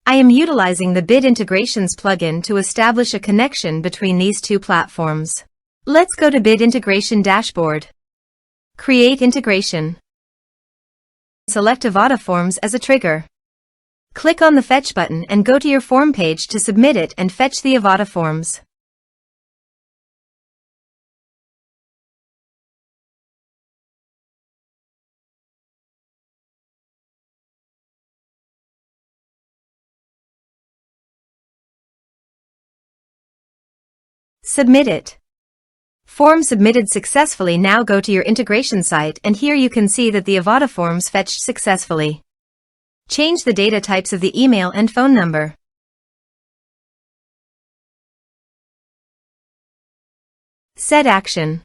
I am utilizing the Bid Integrations plugin to establish a connection between these two platforms. Let's go to Bid Integration Dashboard. Create integration. Select Avada Forms as a trigger. Click on the Fetch button and go to your form page to submit it and fetch the Avada Forms. Submit it. Form submitted successfully. Now go to your integration site and here you can see that the Avada Forms fetched successfully. Change the data types of the email and phone number. Set action.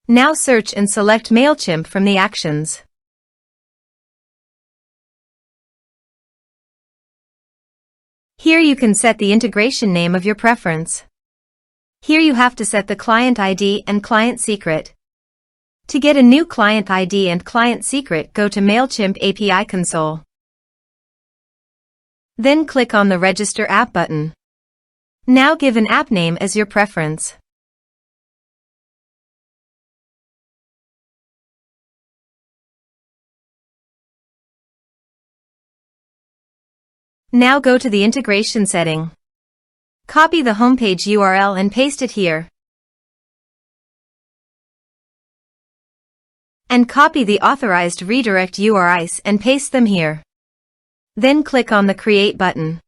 Now search and select Mailchimp from the actions. Here you can set the integration name of your preference. Here you have to set the client ID and client secret. To get a new client ID and client secret, go to Mailchimp API console. Then click on the Register App button. Now give an app name as your preference. Now go to the integration setting. Copy the homepage URL and paste it here. And copy the authorized redirect URIs and paste them here. Then click on the Create button.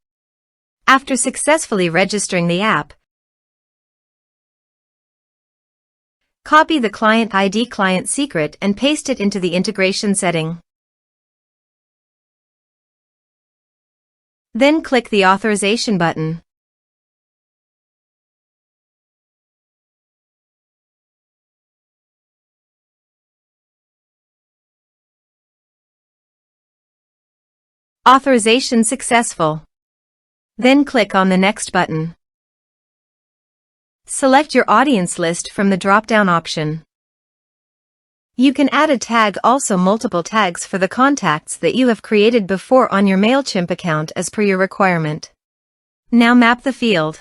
After successfully registering the app, copy the client ID client secret and paste it into the integration setting. Then click the Authorization button. Authorization successful. Then click on the Next button. Select your audience list from the drop-down option. You can add a tag, also multiple tags for the contacts that you have created before on your Mailchimp account as per your requirement. Now map the field.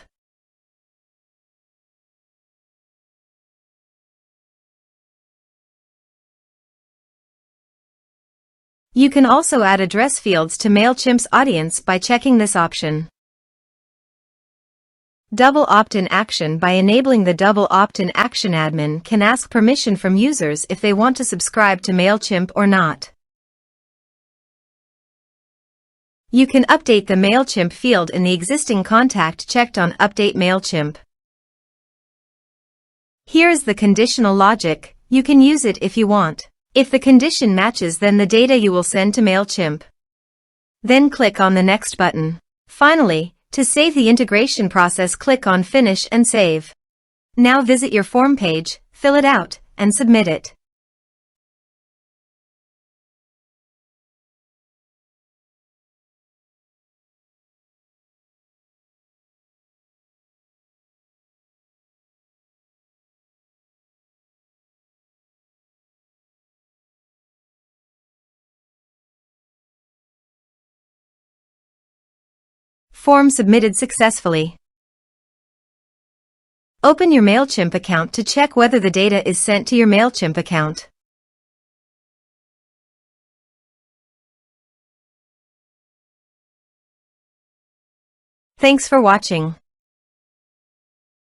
You can also add address fields to Mailchimp's audience by checking this option. Double opt-in action. By enabling the double opt-in action, admin can ask permission from users if they want to subscribe to Mailchimp or not. You can update the Mailchimp field in the existing contact checked on Update Mailchimp. Here is the conditional logic. You can use it if you want. If the condition matches, then the data you will send to Mailchimp. Then click on the Next button. Finally, to save the integration process, click on Finish and Save. Now visit your form page, fill it out, and submit it. Form submitted successfully. Open your Mailchimp account to check whether the data is sent to your Mailchimp account. Thanks for watching.